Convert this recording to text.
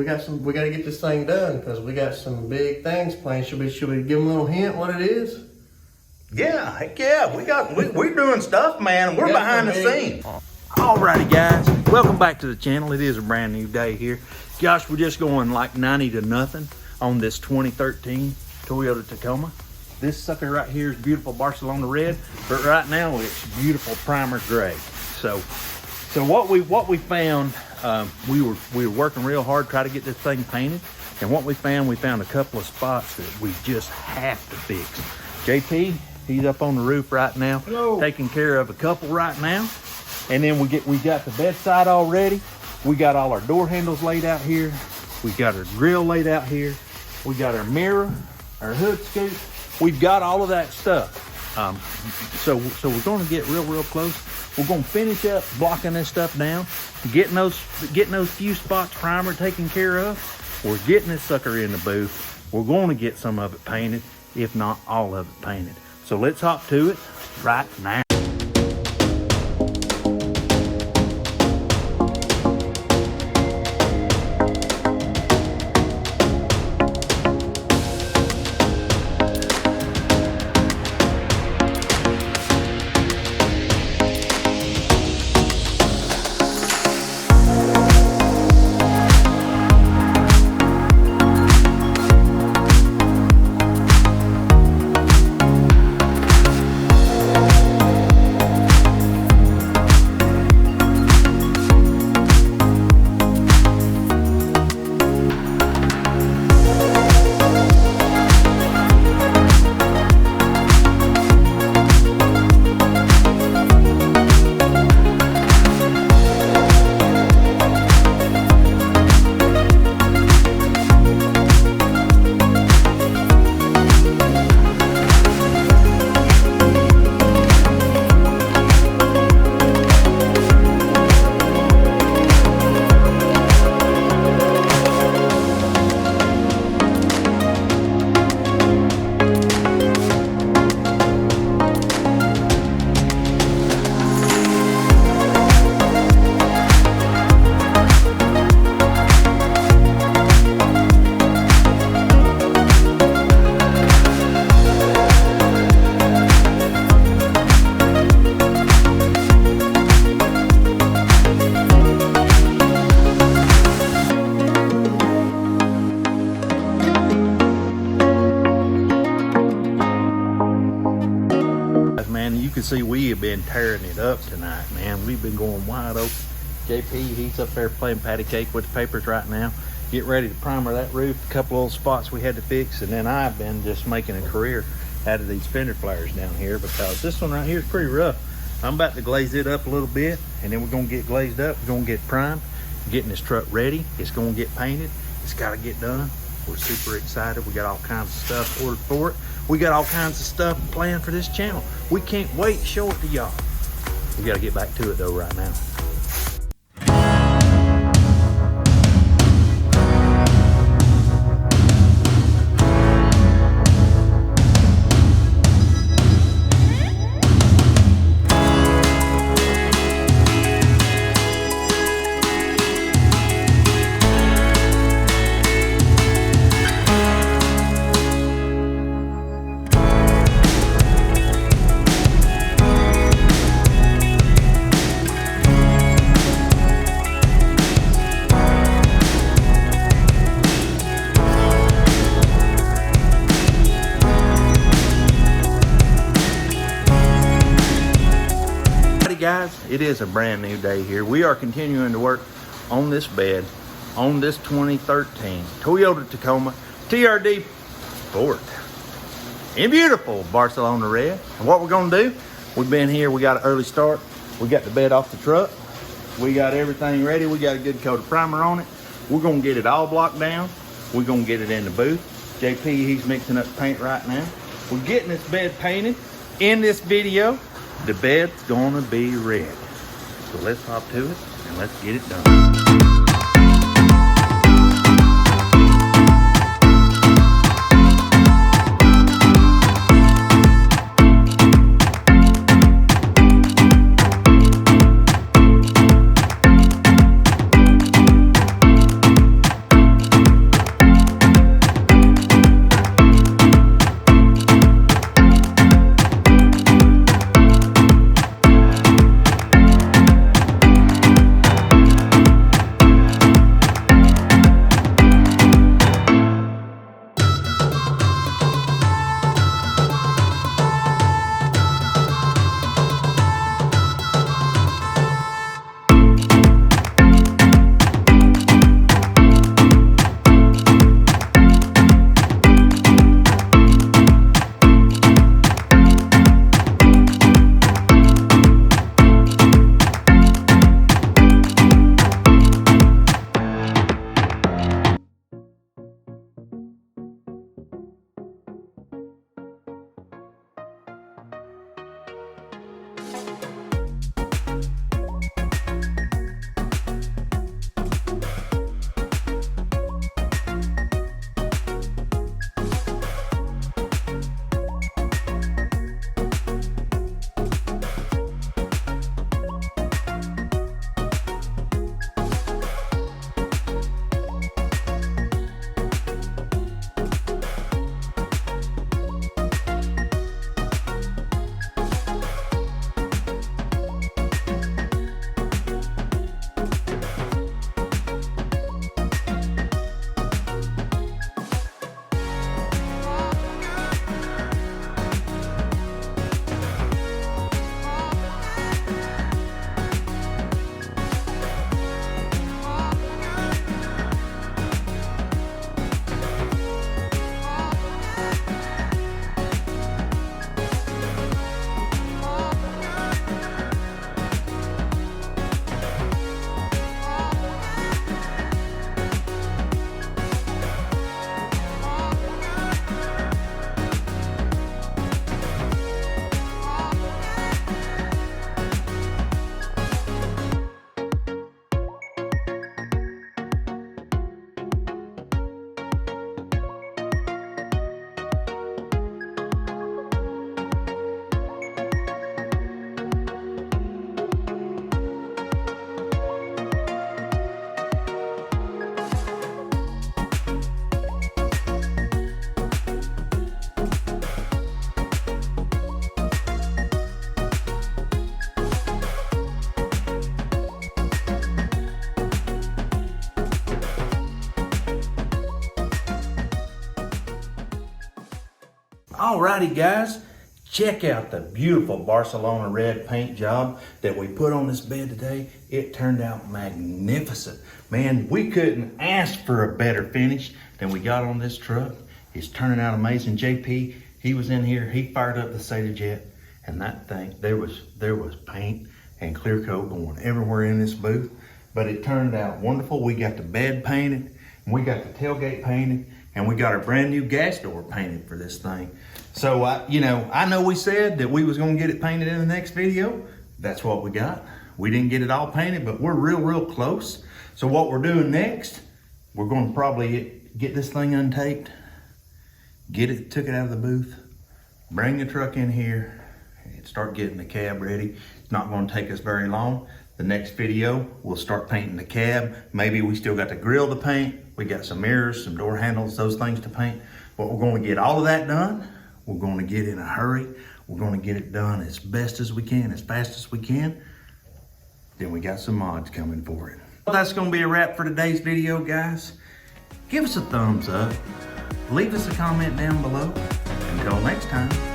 got to get this thing done because we got some big things planned. Should we give them a little hint what it is? Yeah, heck yeah, we're doing stuff, man. We're behind the scenes. Alrighty guys, welcome back to the channel. It is a brand new day here. Gosh, we're just going like 90 to nothing on this 2013 Toyota Tacoma. This sucker right here is beautiful Barcelona red, but right now it's beautiful primer gray. So what we found, we were working real hard trying to get this thing painted, and what we found a couple of spots that we just have to fix. JP, he's up on the roof right now. Hello. Taking care of a couple right now. And then we got the bedside all ready. We got all our door handles laid out here. We got our grill laid out here. We got our mirror, our hood scoop. We've got all of that stuff. So we're going to get real close. We're going to finish up blocking this stuff down, getting those few spots primer taken care of. We're getting this sucker in the booth. We're going to get some of it painted, if not all of it painted. So let's hop to it right now. See, we have been tearing it up tonight, man. We've been going wide open. JP, he's up there playing patty cake with the papers right now, getting ready to primer that roof. A couple little spots we had to fix, and then I've been just making a career out of these fender flares down here because this one right here is pretty rough. I'm about to glaze it up a little bit, and then we're gonna get glazed up. We're gonna get primed, getting this truck ready. It's gonna get painted. It's gotta get done. We're super excited. We got all kinds of stuff ordered for it. We got all kinds of stuff planned for this channel. We can't wait to show it to y'all. We got to get back to it though right now. Guys, it is a brand new day here. We are continuing to work on this bed on this 2013 Toyota Tacoma TRD Sport in beautiful Barcelona red. And what we're going to do, we've been here, we got an early start, we got the bed off the truck, we got everything ready, we got a good coat of primer on it. We're going to get it all blocked down. We're going to get it in the booth. JP, he's mixing up paint right now. We're getting this bed painted. In this video, the bed's gonna be red. So let's hop to it and let's get it done. Alrighty guys, check out the beautiful Barcelona red paint job that we put on this bed today. It turned out magnificent. Man, we couldn't ask for a better finish than we got on this truck. It's turning out amazing. JP, he was in here, he fired up the Sata Jet, and that thing, there was paint and clear coat going everywhere in this booth, but it turned out wonderful. We got the bed painted, and we got the tailgate painted, and we got our brand new gas door painted for this thing. So, I know we said that we was gonna get it painted in the next video. That's what we got. We didn't get it all painted, but we're real close. So what we're doing next, we're gonna probably get this thing untaped, took it out of the booth, bring the truck in here, and start getting the cab ready. It's not gonna take us very long. The next video, we'll start painting the cab. Maybe we still got the grill to paint. We got some mirrors, some door handles, those things to paint. But we're gonna get all of that done. We're gonna get in a hurry. We're gonna get it done as best as we can, as fast as we can. Then we got some mods coming for it. Well, that's gonna be a wrap for today's video, guys. Give us a thumbs up. Leave us a comment down below. Until next time.